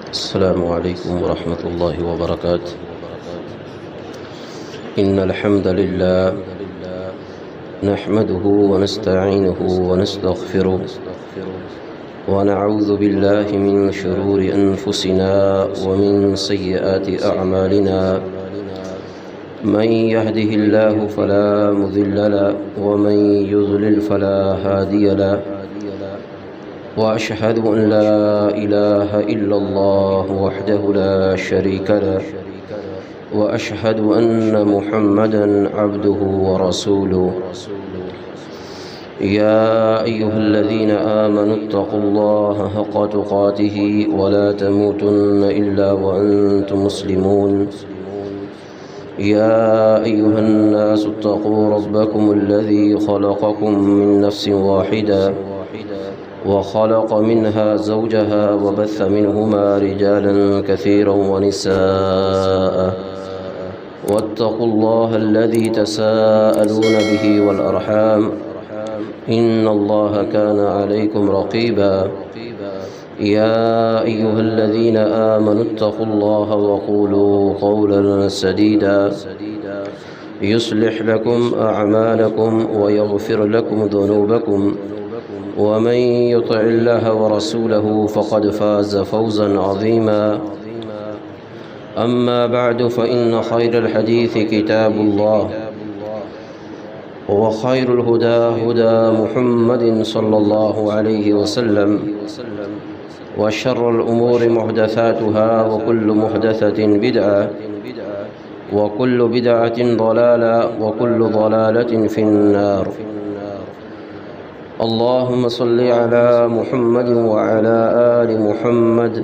السلام عليكم ورحمة الله وبركاته. إن الحمد لله نحمده ونستعينه ونستغفره ونعوذ بالله من شرور أنفسنا ومن سيئات أعمالنا. من يهده الله فلا مضل له ومن يضلل فلا هادي له، وأشهد أن لا إله إلا الله وحده لا شريك له، وأشهد أن محمدًا عبده ورسوله. يا أيها الذين آمنوا اتقوا الله حق تقاته ولا تموتن إلا وأنتم مسلمون. يا أيها الناس اتقوا ربكم الذي خلقكم من نفس واحدة وخلق منها زوجها وبث منهما رجالا كثيرا ونساء، واتقوا الله الذي تساءلون به والأرحام إن الله كان عليكم رقيبا. يا أيها الذين آمنوا اتقوا الله وقولوا قولا سديدا يصلح لكم أعمالكم ويغفر لكم ذنوبكم، ومن يطع الله ورسوله فقد فاز فوزا عظيما. أما بعد، فإن خير الحديث كتاب الله، وخير الهدى هدى محمد صلى الله عليه وسلم، وشر الأمور محدثاتها وكل محدثة بدعة وكل بدعة ضلالة وكل ضلالة في النار. اللهم صل على محمد وعلى آل محمد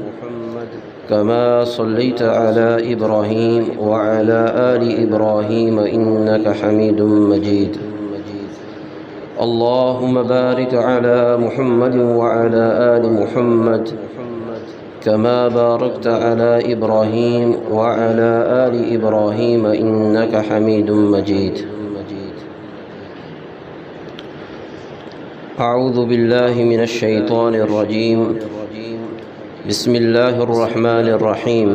كما صليت على إبراهيم وعلى آل إبراهيم إنك حميد مجيد. اللهم بارك على محمد وعلى آل محمد كما باركت على إبراهيم وعلى آل إبراهيم إنك حميد مجيد. أعوذ بالله من الشيطان الرجيم. بسم الله الرحمن الرحيم.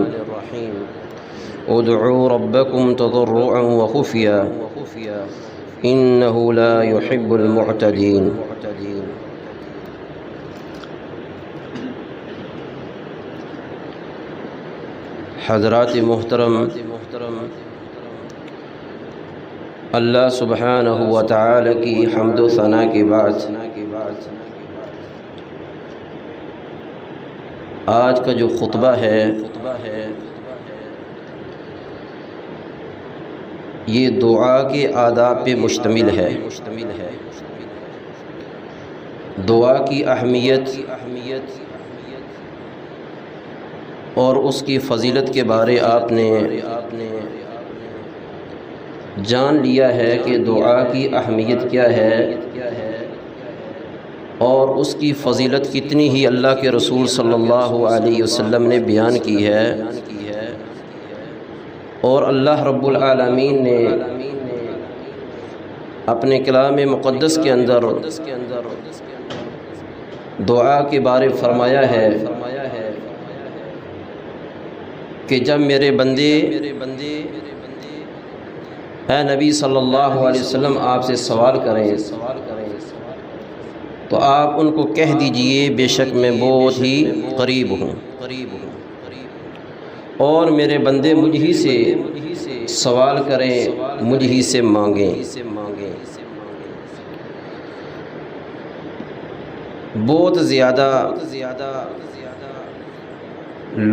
ادعوا ربكم تضرعا وخفيا إنه لا يحب المعتدين. حضرات محترم، اللہ سبحانہ و تعالی کی حمد و ثنا کے بعد آج کا جو خطبہ ہے یہ دعا کے آداب پہ مشتمل ہے. دعا کی اہمیت اور اس کی فضیلت کے بارے آپ نے جان لیا ہے کہ دعا کی اہمیت کیا ہے اور اس کی فضیلت کتنی ہی اللہ کے رسول صلی اللہ علیہ وسلم نے بیان کی ہے، اور اللہ رب العالمین نے اپنے کلام مقدس کے اندر دعا کے بارے فرمایا ہے کہ جب میرے بندے اے نبی صلی اللہ علیہ وسلم آپ سے سوال کریں تو آپ ان کو کہہ دیجئے بے شک میں بہت ہی قریب ہوں، اور میرے بندے مجھ ہی سے سوال کریں، مجھ ہی سے مانگیں. بہت زیادہ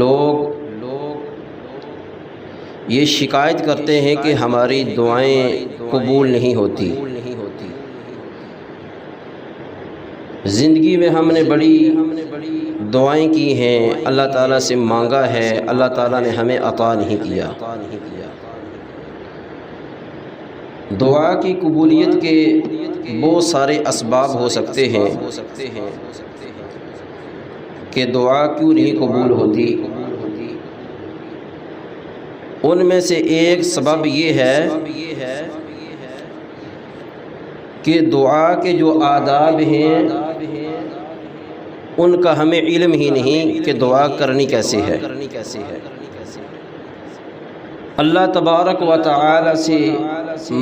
لوگ یہ شکایت کرتے ہیں کہ ہماری دعائیں قبول نہیں ہوتی. زندگی میں ہم نے بڑی دعائیں کی ہیں، اللہ تعالیٰ سے مانگا ہے، اللہ تعالیٰ نے ہمیں عطا نہیں کیا. دعا کی قبولیت کے بہت سارے اسباب ہو سکتے ہیں کہ دعا کیوں نہیں قبول ہوتی. ان میں سے ایک سبب یہ ہے کہ دعا کے جو آداب ہیں ان کا ہمیں علم ہی نہیں کہ دعا کرنی کیسے ہے۔ اللہ تبارک و تعالی سے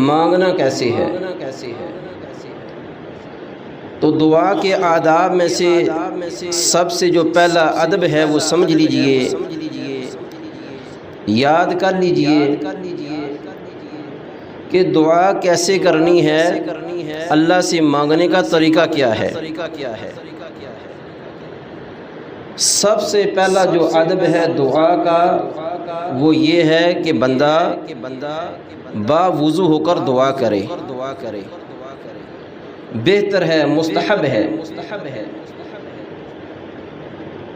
مانگنا کیسے ہے؟ تو دعا کے آداب میں سے سب سے جو پہلا ادب ہے وہ سمجھ لیجئے، یاد کر لیجئے کہ دعا کیسے کرنی ہے، اللہ سے مانگنے کا طریقہ کیا ہے۔ سب سے پہلا جو ادب ہے دعا کا وہ یہ ہے کہ بندہ با وضو ہو کر دعا کرے۔ بہتر ہے، مستحب ہے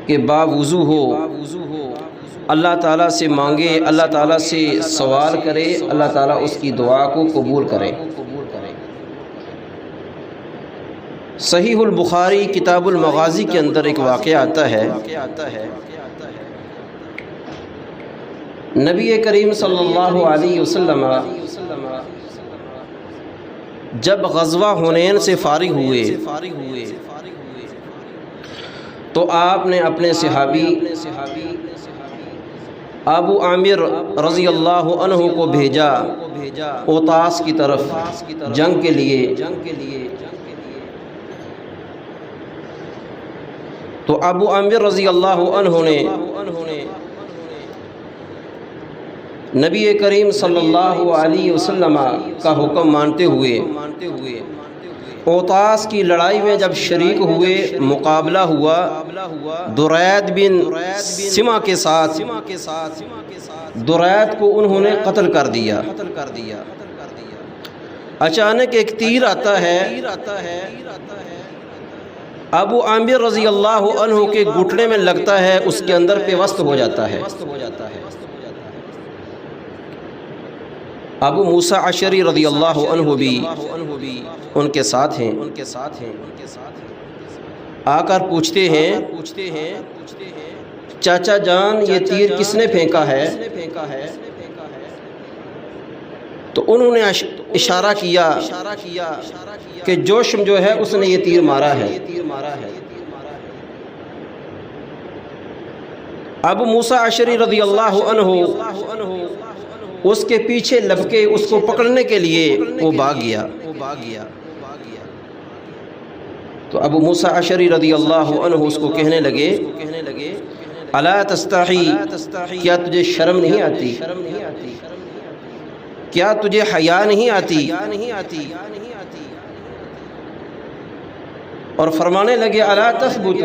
کہ با وضو ہو، اللہ تعالیٰ سے مانگے، اللہ تعالیٰ سے سوال کرے، اللہ تعالیٰ اس کی دعا کو قبول کرے۔ صحیح البخاری کتاب المغازی کے اندر ایک واقعہ آتا ہے، نبی کریم صلی اللہ علیہ وسلم جب غزوہ حنین سے فارغ ہوئے تو آپ نے اپنے صحابی ابو عامر رضی اللہ عنہ کو بھیجا اوطاس کی طرف جنگ کے لیے۔ تو ابو عامر رضی اللہ عنہ نے نبی کریم صلی اللہ علیہ وسلم کا حکم مانتے ہوئے اوطاس کی لڑائی میں جب شریک ہوئے، مقابلہ ہوا درید بن سما کے ساتھ، درید کو انہوں نے قتل کر دیا۔ اچانک ایک تیر آتا ہے، ابو عامر رضی اللہ عنہ کے گھٹنے میں لگتا ہے، اس کے اندر پیوست ہو جاتا ہے۔ ابو موسیٰ اشعری رضی اللہ عنہ بھی ان کے ساتھ ہیں، آ کر پوچھتے ہیں چاچا جان یہ تیر کس نے پھینکا ہے؟ تو انہوں نے اشارہ کیا کہ جوشم جو ہے اس نے یہ تیر مارا ہے۔ ابو موسیٰ اشعری رضی اللہ عنہ اس کے پیچھے لپکے اس کو پکڑنے کے لیے وہ بھاگ گیا۔ تو ابو موسیٰ اشعری رضی اللہ عنہ اس کو کہنے لگے الا تستحی، کیا تجھے شرم نہیں آتی؟ کیا تجھے حیا نہیں آتی؟ اور فرمانے لگے الا تثبت،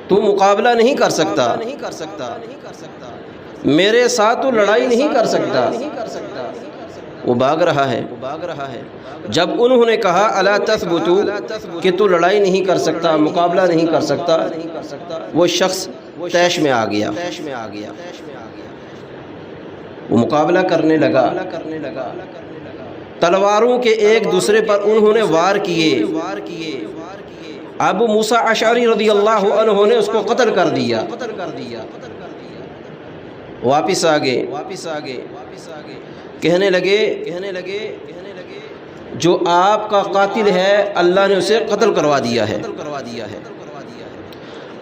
تو مقابلہ نہیں کر سکتا، میرے ساتھ تو لڑائی نہیں کر سکتا۔ وہ بھاگ رہا ہے۔ جب انہوں نے کہا الا تثبت کہ تو لڑائی نہیں کر سکتا، مقابلہ نہیں کر سکتا، وہ شخص طیش میں آ گیا، وہ مقابلہ کرنے لگا۔ تلواروں کے ایک دوسرے پر انہوں نے وار کیے۔ ابو موسیٰ اشعری رضی اللہ عنہ نے اس کو قتل کر دیا۔ واپس آگے کہنے لگے جو آپ کا قاتل ہے اللہ نے اسے قتل کروا دیا ہے۔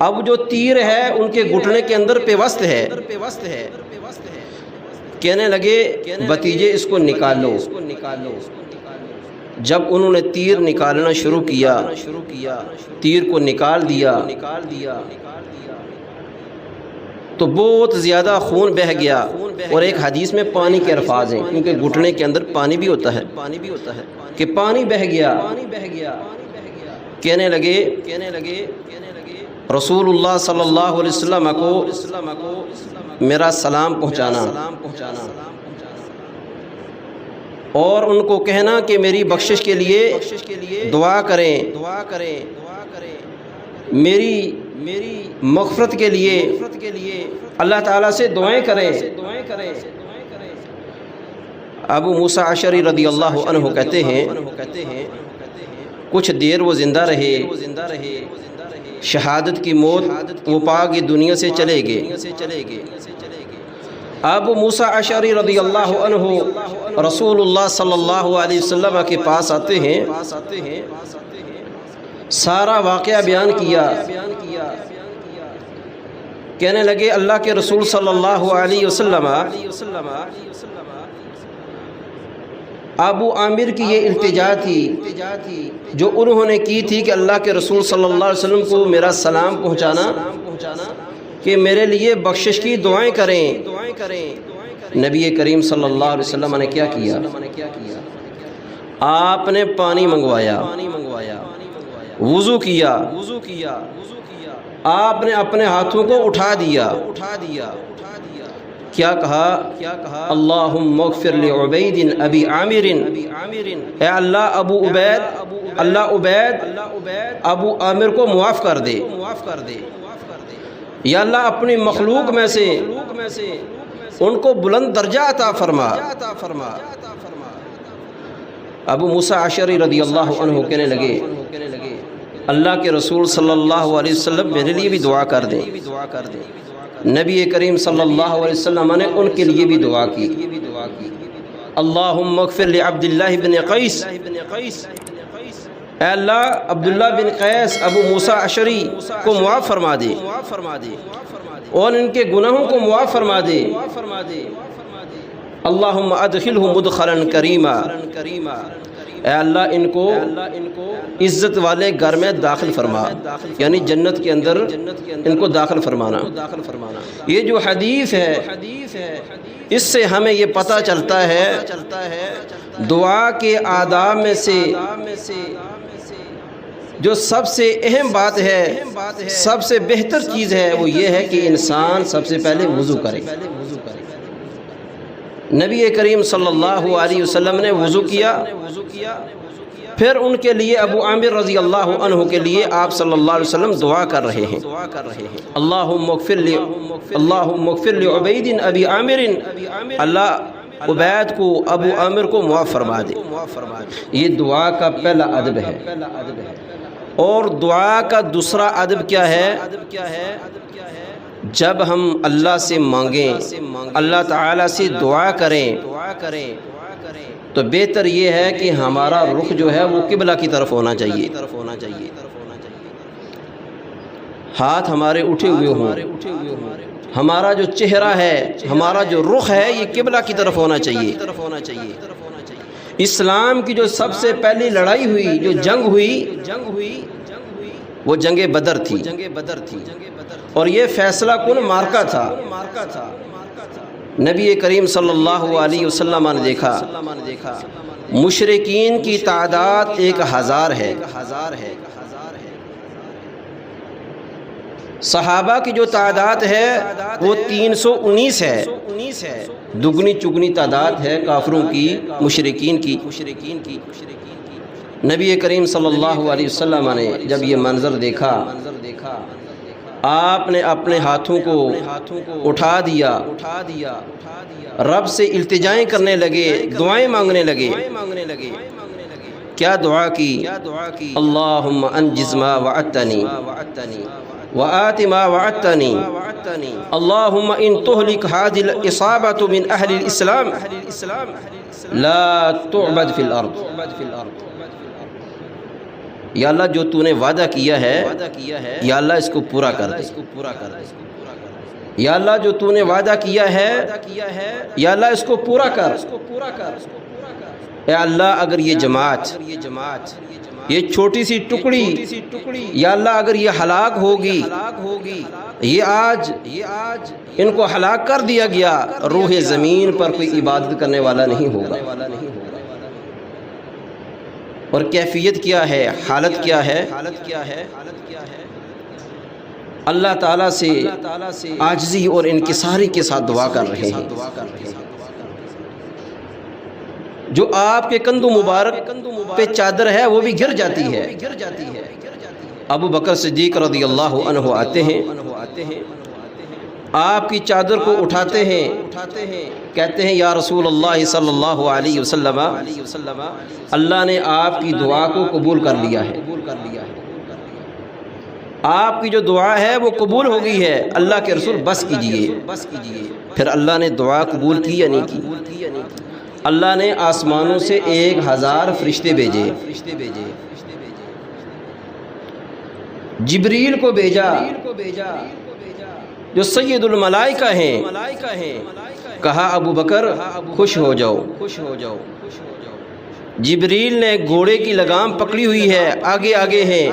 اب جو تیر ہے ان کے گھٹنے کے اندر پیوست ہے۔ کہنے لگے بھتیجے اس کو نکال لو۔ جب انہوں نے تیر نکالنا شروع کیا، تیر کو نکال دیا تو بہت زیادہ خون بہہ گیا، اور ایک حدیث میں پانی کے الفاظ ہیں کیونکہ گھٹنے کے اندر پانی بھی ہوتا ہے کہ پانی بہہ گیا۔ کہنے لگے رسول اللہ صلی اللہ علیہ وسلم کو میرا سلام پہنچانا اور ان کو کہنا کہ میری بخشش کے لیے دعا کریں، میری مغفرت کے لیے اللہ تعالیٰ سے دعائیں کریں۔ ابو موسیٰ اشعری رضی اللہ عنہ کہتے ہیں کچھ دیر وہ زندہ رہے، شہادت کی موت وہ پا کے دنیا سے چلے گئے۔ ابو موسیٰ اشعری رضی اللہ عنہ رسول اللہ صلی اللہ علیہ وسلم کے پاس آتے ہیں، سارا واقعہ بیان کیا، کہنے لگے اللہ کے رسول صلی اللہ علیہ وسلم ابو عامر کی یہ التجا تھی جو انہوں نے کی تھی کہ اللہ کے رسول صلی اللہ علیہ وسلم کو میرا سلام پہنچانا کہ میرے لیے بخشش کی دعائیں کریں۔ نبی کریم صلی اللہ علیہ وسلم نے کیا کیا؟ آپ نے پانی منگوایا، وضو کیا، آپ نے اپنے ہاتھوں کو اٹھا دیا، کیا کہا؟ اللہم اغفر لعبید ابی عامر، اے اللہ عبید ابو عامر کو معاف کر دے، یا اللہ اپنی مخلوق میں سے ان کو بلند درجہ عطا فرما۔ ابو موسیٰ اشعری رضی اللہ عنہ کہنے لگے اللہ کے رسول صلی اللہ علیہ وسلم میرے لیے بھی دعا کر دیں۔ نبی کریم صلی اللہ علیہ وسلم نے ان کے لیے بھی دعا کی، اللہم اغفر لعبداللہ بن قیس، اے اللہ عبداللہ بن قیس ابو موسیٰ اشعری کو معاف فرما دے اور ان کے گناہوں کو معاف فرما دے۔ اللہم ادخلہ مدخلا کریما، اے اللہ ان کو عزت والے گھر میں داخل فرما، یعنی جنت کے اندر ان کو داخل فرمانا۔ یہ جو حدیث ہے اس سے ہمیں یہ پتہ چلتا ہے دعا کے آداب میں سے جو سب سے اہم بات ہے، سب سے بہتر چیز ہے، وہ یہ ہے کہ انسان سب سے پہلے وضو کرے۔ نبی کریم صلی اللہ علیہ وسلم نے وضو کیا، پھر ان کے لیے ابو عامر رضی اللہ عنہ کے لیے آپ صلی اللہ علیہ وسلم دعا کر رہے ہیں، اللہم اغفر لعبید ابی عامر، اللہ عبید کو ابو عامر کو معاف فرما دے۔ یہ دعا کا پہلا ادب ہے، اور دعا کا دوسرا ادب کیا ہے؟ جب ہم اللہ سے مانگیں، اللہ تعالیٰ سے دعا کریں تو بہتر یہ ہے کہ ہمارا رخ جو ہے وہ قبلہ کی طرف ہونا چاہیے، ہاتھ ہمارے اٹھے ہوئے ہوں، ہمارا جو چہرہ ہے، ہمارا جو رخ ہے یہ قبلہ کی طرف ہونا چاہیے۔ اسلام کی جو سب سے پہلی لڑائی ہوئی، جو جنگ ہوئی وہ جنگ بدر تھی، اور یہ فیصلہ کن مارکہ تھا۔ نبی کریم صلی اللہ علیہ وسلم نے دیکھا مشرکین کی تعداد 1000 ہے، صحابہ کی جو تعداد ہے وہ 319 ہے، دگنی چگنی تعداد ہے کافروں کی، مشرکین کی۔ نبی کریم صلی اللہ علیہ وسلم نے جب یہ منظر دیکھا، آپ نے اپنے ہاتھوں کو اٹھا دیا، رب سے التجائیں کرنے لگے، دعائیں مانگنے لگے۔ کیا دعا کی؟ اللہم انجز ما وعدتنی وآت ما وعدتنی، اللہم ان تہلک هذه الإصابة من اہل الاسلام لا تعبد فی الارض۔ یا اللہ جو تو نے وعدہ کیا ہے یا اللہ اس کو پورا کر دے، یا اللہ جو تو نے وعدہ کیا ہے یا اللہ اس کو پورا کر۔ اے اللہ اگر یہ جماعت، یہ چھوٹی سی ٹکڑی، یا اللہ اگر یہ ہلاک ہوگی، یہ آج ان کو ہلاک کر دیا گیا، روح زمین پر کوئی عبادت کرنے والا نہیں ہوگا۔ اور کیفیت کیا ہے، حالت کیا ہے؟ اللہ تعالیٰ سے عاجزی اور انکساری کے ساتھ دعا کر رہے ہیں۔ جو آپ کے کندھوں مبارک پہ چادر ہے وہ بھی گر جاتی ہے۔ ابو بکر صدیق رضی اللہ عنہ آتے ہیں، آپ کی چادر کو اٹھاتے ہیں، کہتے ہیں یا رسول اللہ صلی اللہ علیہ وسلم، اللہ نے آپ کی دعا کو قبول کر لیا ہے، آپ کی جو دعا ہے وہ قبول ہو گئی ہے، اللہ کے رسول بس کیجئے۔ پھر اللہ نے دعا قبول کی یا نہیں کی؟ اللہ نے آسمانوں سے 1000 فرشتے بھیجے، جبریل کو بھیجا جو سید الملائکہ ہیں، کہا ابو بکر خوش ہو جاؤ۔ جبریل نے گھوڑے کی لگام پکڑی ہوئی ہے، آگے آگے ہیں،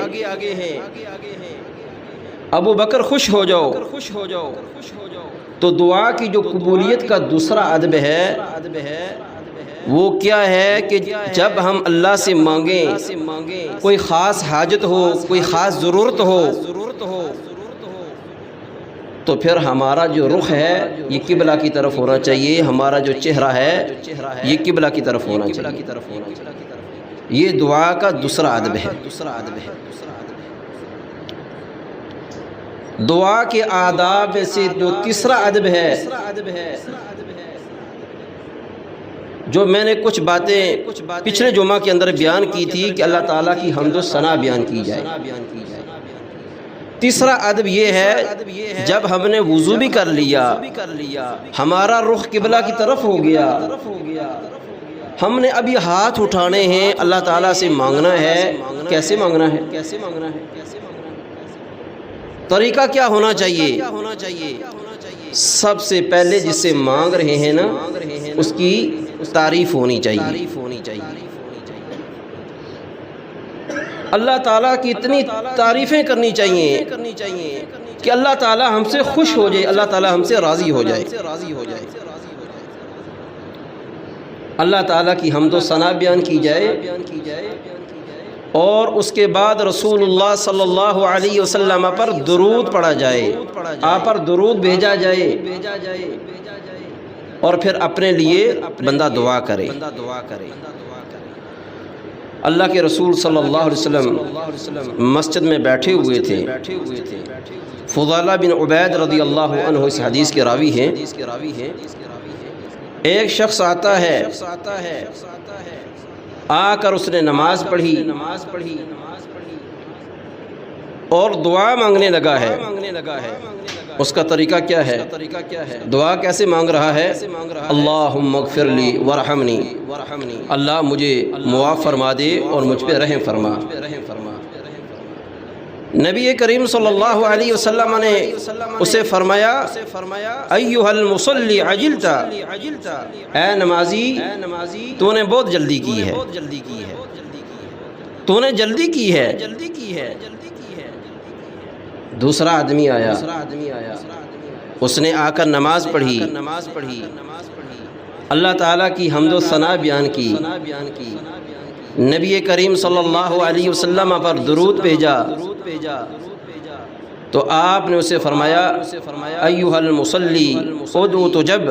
ابو بکر خوش ہو جاؤ۔ تو دعا کی جو قبولیت کا دوسرا ادب ہے وہ کیا ہے کہ جب ہم اللہ سے مانگیں، کوئی خاص حاجت ہو، کوئی خاص ضرورت ہو، تو پھر ہمارا جو رخ ہے یہ قبلہ کی طرف ہونا چاہیے، ہمارا جو چہرہ ہے یہ قبلہ کی طرف ہونا چاہیے۔ یہ دعا کا دوسرا ادب ہے۔ دعا کے آداب میں سے جو تیسرا ادب ہے، جو میں نے کچھ باتیں پچھلے جمعہ کے اندر بیان کی تھی کہ اللہ تعالیٰ کی حمد و ثنا بیان کی جائے۔ تیسرا ادب یہ ہے جب ہم نے وضو بھی کر لیا، ہمارا رخ قبلہ کی طرف ہو گیا، ہم نے ابھی ہاتھ اٹھانے ہیں، اللہ تعالیٰ سے مانگنا ہے۔ کیسے مانگنا ہے؟ طریقہ کیا ہونا چاہیے؟ سب سے پہلے جس سے مانگ رہے ہیں نا اس کی تعریف ہونی چاہیے۔ اللہ تعالیٰ کی اتنی تعریفیں کرنی چاہیے کہ اللہ تعالیٰ ہم سے خوش ہو جائے، اللہ تعالیٰ ہم سے راضی ہو جائے۔ اللہ تعالیٰ کی حمد و ثنا بیان کی جائے، اور اس کے بعد رسول اللہ صلی اللہ علیہ وسلم پر درود پڑھا جائے، آپ پر درود بھیجا جائے، اور پھر اپنے لیے بندہ دعا کرے۔ اللہ کے رسول صلی اللہ علیہ وسلم مسجد میں بیٹھے ہوئے تھے، فضالہ بن عبید رضی اللہ عنہ اس حدیث کے راوی ہیں۔ ایک شخص آتا ہے، آ کر اس نے نماز پڑھی اور دعا مانگنے لگا ہے۔ اس کا طریقہ کیا ہے؟ دعا کیسے مانگ رہا ہے؟ اللہم اغفر لی ورحمنی، اللہ مجھے معاف فرما دے اور مجھ پہ رحم فرما۔ نبی کریم صلی اللہ علیہ وسلم نے اسے فرمایا ایھا المصلی عجلت، اے نمازی تو نے بہت جلدی کی ہے، تو نے جلدی کی ہے۔ دوسرا آدمی آیا، اس نے آ کر نماز پڑھی، اللہ تعالیٰ کی حمد و ثنا بیان کی، نبی کریم صلی اللہ علیہ وسلم پر درود بھیجا، تو آپ نے اسے فرمایا ایھا المصلی ادعو تجب،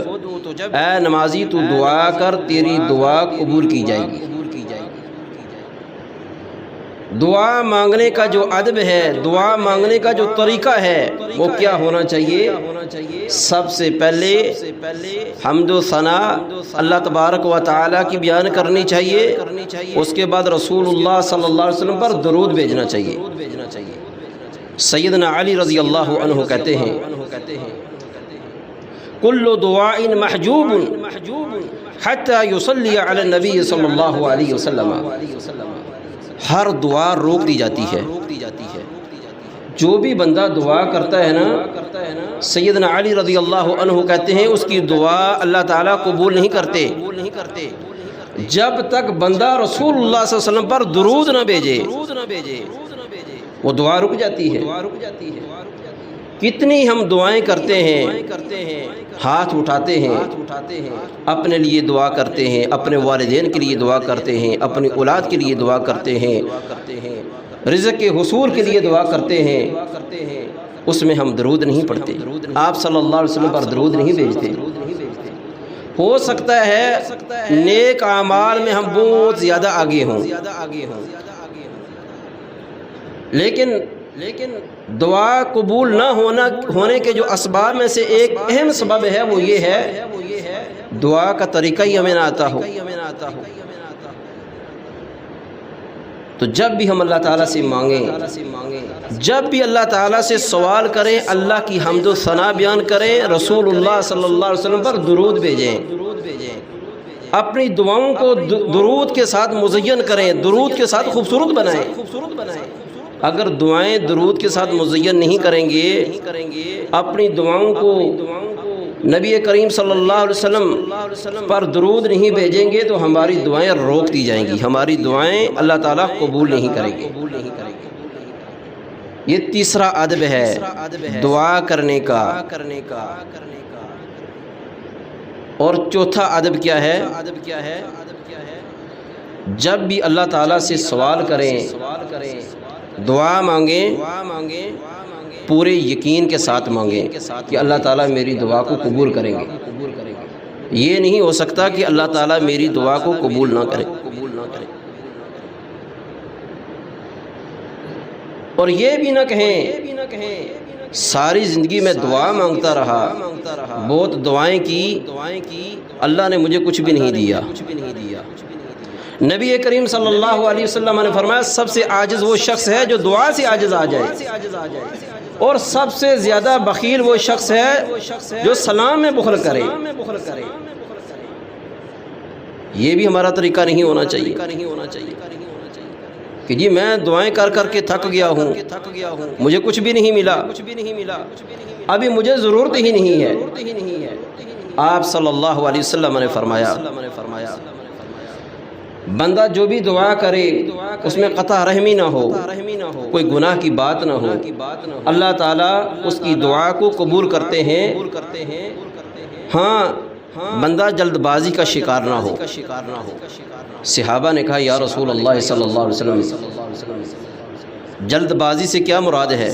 اے نمازی تو دعا کر، تیری دعا قبول کی جائے گی۔ دعا مانگنے کا جو ادب ہے، دعا مانگنے کا جو طریقہ ہے وہ کیا ہونا چاہیے؟ سب سے پہلے حمد و ثنا اللہ تبارک و تعالیٰ کی بیان کرنی چاہیے، اس کے بعد رسول اللہ صلی اللہ علیہ وسلم پر درود بھیجنا چاہیے۔ سیدنا علی رضی اللہ عنہ کہتے ہیں کل دعاء محجوب حتی یصلی علی النبی صلی اللہ علیہ وسلم، ہر دعا روک دی جاتی ہے۔ جو بھی بندہ دعا کرتا ہے نا، سیدنا علی رضی اللہ عنہ کہتے ہیں اس کی دعا اللہ تعالیٰ قبول نہیں کرتے جب تک بندہ رسول اللہ صلی اللہ علیہ وسلم پر درود نہ بھیجے، وہ دعا رک جاتی ہے۔ کتنی ہم دعائیں کرتے ہیں، ہاتھ اٹھاتے ہیں، اپنے لیے دعا کرتے ہیں، اپنے والدین کے لیے دعا کرتے ہیں، اپنی اولاد کے لیے دعا کرتے ہیں، رزق کے حصول کے لیے دعا کرتے ہیں، اس میں ہم درود نہیں پڑھتے، آپ صلی اللہ علیہ وسلم پر درود نہیں بھیجتے۔ ہو سکتا ہے نیک اعمال میں ہم بہت زیادہ آگے ہوں، لیکن دعا قبول نہ ہونے کے جو اسباب میں سے ایک اہم سبب ہے وہ یہ ہے دعا کا طریقہ ہی ہمیں نہ آتا ہو۔ تو جب بھی ہم اللہ تعالیٰ سے مانگیں، جب بھی اللہ تعالیٰ سے سوال کریں، اللہ کی حمد و ثنا بیان کریں، رسول اللہ صلی اللہ علیہ وسلم پر درود بھیجیں، اپنی دعاؤں کو درود کے ساتھ مزین کریں، درود کے ساتھ خوبصورت بنائیں۔ اگر دعائیں درود کے ساتھ مزین نہیں کریں گے، اپنی دعاؤں کو نبی کریم صلی اللہ علیہ وسلم پر درود نہیں بھیجیں گے تو ہماری دعائیں روک دی جائیں گی، ہماری دعائیں اللہ تعالیٰ قبول نہیں کریں گے۔ یہ تیسرا ادب ہے دعا کرنے کا۔ اور چوتھا ادب کیا ہے؟ جب بھی اللہ تعالیٰ سے سوال کریں، دعا مانگیں، پورے یقین کے ساتھ مانگیں کہ اللہ تعالیٰ میری دعا کو قبول کریں گے۔ یہ نہیں ہو سکتا کہ اللہ تعالیٰ میری دعا کو قبول نہ کرے۔ اور یہ بھی نہ کہیں ساری زندگی میں دعا مانگتا رہا، بہت دعائیں کی، اللہ نے مجھے کچھ بھی نہیں دیا۔ نبی کریم صلی اللہ علیہ وسلم نے فرمایا سب سے عاجز وہ شخص ہے جو دعا سے عاجز آ جائے، اور سب سے زیادہ بخیل وہ شخص ہے جو سلام میں بخل کرے۔ یہ بھی ہمارا طریقہ نہیں ہونا چاہیے کہ جی میں دعائیں کر کر کے تھک گیا ہوں، مجھے کچھ بھی نہیں ملا، ابھی مجھے ضرورت ہی نہیں ہے۔ آپ صلی اللہ علیہ وسلم نے فرمایا بندہ جو بھی دعا کرے اس میں قطع رحمی نہ ہو، کوئی گناہ کی بات نہ ہو، اللہ تعالیٰ اس کی دعا کو قبول کرتے ہیں۔ ہاں بندہ جلد بازی کا شکار نہ ہو۔ صحابہ نے کہا یا رسول اللہ صلی اللہ علیہ وسلم جلد بازی سے کیا مراد ہے؟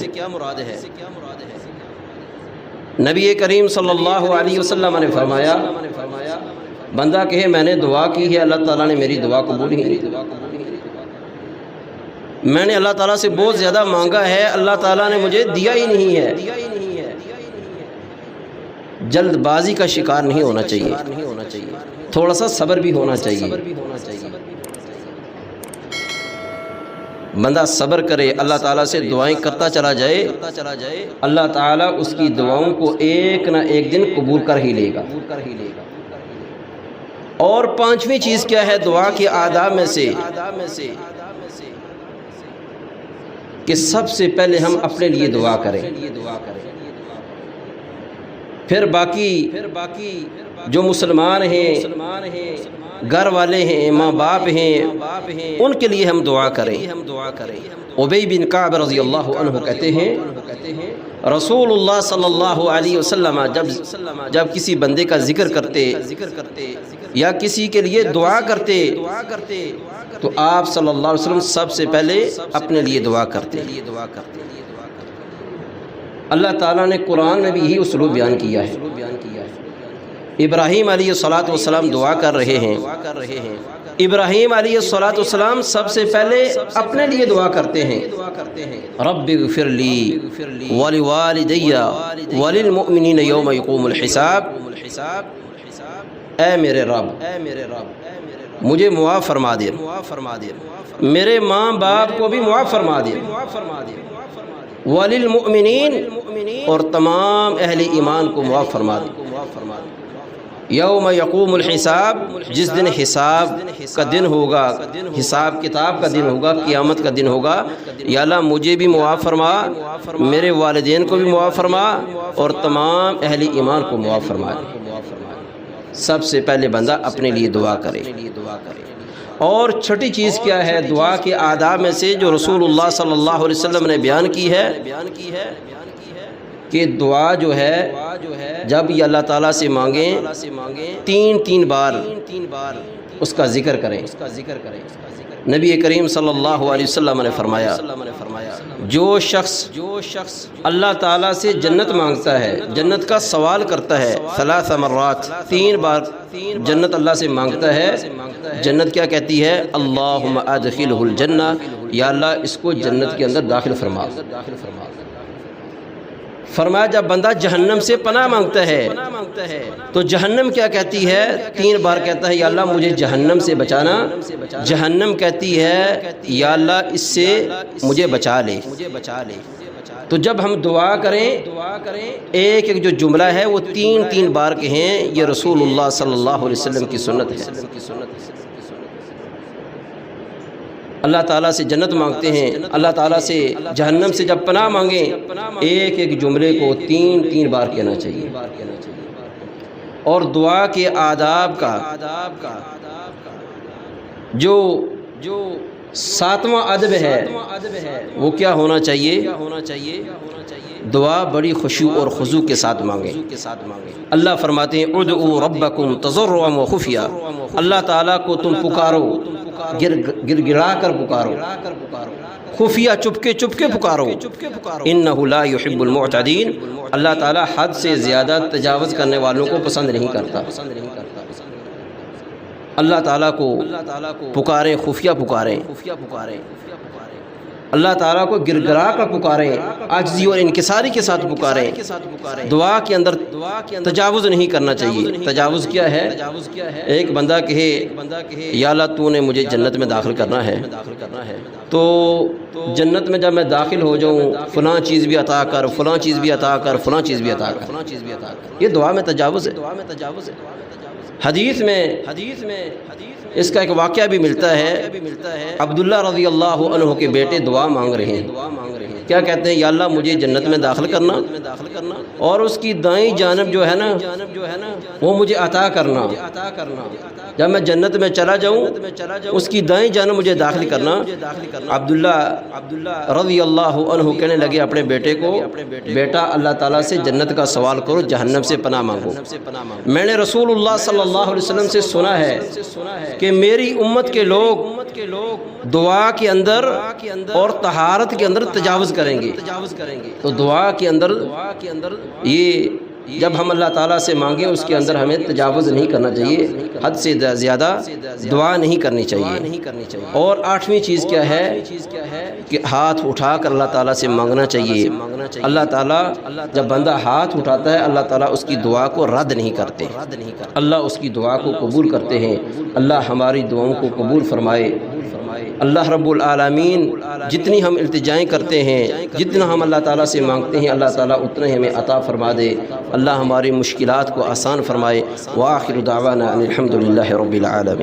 نبی کریم صلی اللہ علیہ وسلم نے فرمایا بندہ کہے میں نے دعا کی ہے، اللہ تعالیٰ نے میری دعا قبول ہی نہیں، میں نے اللہ تعالیٰ سے بہت زیادہ مانگا ہے، اللہ تعالیٰ نے مجھے دیا ہی نہیں ہے۔ جلد بازی کا شکار نہیں ہونا چاہیے، تھوڑا سا صبر بھی ہونا چاہیے۔ بندہ صبر کرے، اللہ تعالیٰ سے دعائیں کرتا چلا جائے، اللہ تعالیٰ اس کی دعاؤں کو ایک نہ ایک دن قبول کر ہی لے گا۔ اور پانچویں چیز کیا ہے دعا کے آداب میں سے؟ کہ سب سے پہلے ہم اپنے لیے دعا کریں، پھر باقی جو مسلمان ہیں، گھر والے ہیں، ماں باپ ہیں، ان کے لیے ہم دعا کریں۔ ابی بن کعب رضی اللہ عنہ کہتے ہیں رسول اللہ صلی اللہ علیہ وسلم جب کسی بندے کا ذکر کرتے یا کسی کے لیے دعا کرتے تو آپ صلی اللہ علیہ وسلم سب سے پہلے اپنے لیے دعا کرتے۔ اللہ تعالیٰ نے قرآن میں بھی یہی اسلوب بیان کیا ہے۔ ابراہیم علیہ الصلوۃ والسلام دعا کر رہے ہیں، ابراہیم علیہ الصلوۃ والسلام سب سے پہلے اپنے لیے دعا کرتے ہیں رب اغفر لی ولوالدی وللمؤمنین یوم یقوم الحساب، اے میرے رب مجھے معاف فرما دے، میرے ماں باپ کو بھی معاف فرما دے، وللمؤمنین اور تمام اہل ایمان کو معاف فرما دے، یوم یقوم الحساب جس دن حساب کا دن ہوگا، حساب کتاب کا دن ہوگا، قیامت کا دن ہوگا، یا اللہ مجھے بھی معاف فرما، میرے والدین کو بھی معاف فرما اور تمام اہل ایمان کو معاف فرما۔ سب سے پہلے بندہ اپنے لیے دعا کرے۔ اور چھٹی چیز کیا ہے دعا کے آداب میں سے جو رسول اللہ صلی اللہ علیہ وسلم نے بیان کی ہے کہ دعا جو ہے جب یہ اللہ تعالیٰ سے مانگیں تین بار اس کا ذکر کریں۔ نبی کریم صلی اللہ علیہ وسلم نے فرمایا جو شخص اللہ تعالیٰ سے جنت مانگتا ہے، جنت کا سوال کرتا ہے، 3 مرات 3 بار جنت اللہ سے مانگتا ہے، جنت کیا کہتی ہے؟ اللہم ادخلہ الجنہ، یا اللہ اس کو جنت کے اندر داخل فرما۔ فرمایا جب بندہ جہنم سے پناہ مانگتا ہے تو جہنم کیا کہتی ہے؟ 3 بار کہتا ہے یا اللہ مجھے جہنم سے بچانا، جہنم کہتی ہے یا اللہ اس سے مجھے بچا لے۔ تو جب ہم دعا کریں ایک جو جملہ ہے وہ 3 بار کہیں، یہ رسول اللہ صلی اللہ علیہ وسلم کی سنت ہے۔ اللہ تعالیٰ سے جنت مانگتے ہیں، اللہ تعالیٰ سے جہنم سے جب پناہ مانگیں، ایک ایک جملے کو 3 بار کہنا چاہیے۔ اور دعا کے آداب کا جو 7واں ادب ہے وہ کیا ہونا چاہیے؟ دعا بڑی خشوع اور خضوع کے ساتھ مانگیں۔ اللہ فرماتے ہیں ادعوا ربکم تضرعا وخفیہ، اللہ تعالیٰ کو تم پکارو، گر گڑا کر پکارو، خفیہ چپکے پکارو، انہ لا یحب المعتدین، اللہ تعالیٰ حد سے زیادہ تجاوز کرنے والوں کو پسند نہیں کرتا۔ اللہ تعالیٰ کو پکاریں، خفیہ پکاریں، اللہ تعالیٰ کو گر گڑا کر پکاریں، عاجزی اور انکساری کے ساتھ پکاریں۔ دعا کے اندر تجاوز نہیں کرنا چاہیے۔ تجاوز کیا ہے؟ ایک بندہ کہے یا اللہ تو نے مجھے جنت میں داخل کرنا ہے، تو جنت میں جب میں داخل ہو جاؤں فلاں چیز بھی عطا کر، فلاں چیز بھی عطا کر، فلاں چیز بھی عطا کر، یہ دعا میں تجاوز ہے۔ حدیث میں اس کا ایک واقعہ بھی ملتا ہے، عبداللہ رضی اللہ عنہ کے بیٹے دعا مانگ رہے ہیں، کیا کہتے ہیں؟ یا اللہ مجھے جنت میں داخل کرنا اور اس کی دائیں جانب جو ہے نا وہ مجھے عطا کرنا، جب میں جنت میں چلا جاؤں اس کی دائیں جانب مجھے داخل کرنا۔ عبداللہ رضی اللہ عنہ کہنے لگے اپنے بیٹے کو، بیٹا اللہ تعالیٰ سے جنت کا سوال کرو، جہنم سے پناہ مانگو۔ میں نے رسول اللہ صلی اللہ علیہ وسلم سے سنا ہے کہ میری امت کے لوگ دعا کے اندر اور طہارت کے اندر تجاوز کریں گے۔ تو دعا کے اندر یہ جب ہم اللہ تعالیٰ سے مانگیں اس کے اندر ہمیں تجاوز نہیں کرنا چاہیے، حد سے زیادہ دعا نہیں کرنی چاہیے۔ اور 8ویں چیز کیا ہے کہ ہاتھ اٹھا کر اللہ تعالیٰ سے مانگنا چاہیے۔ اللہ تعالیٰ جب بندہ ہاتھ اٹھاتا ہے اللہ تعالیٰ اس کی دعا کو رد نہیں کرتے، اللہ اس کی دعا کو قبول کرتے ہیں۔ اللہ ہماری دعاؤں کو قبول فرمائے۔ اللہ رب العالمین جتنی ہم التجائیں کرتے ہیں، جتنا ہم اللہ تعالیٰ سے مانگتے ہیں، اللہ تعالیٰ اتنا ہی ہمیں عطا فرما دے۔ اللہ ہماری مشکلات کو آسان فرمائے۔ وآخر دعوانا ان الحمد للہ رب العالمین۔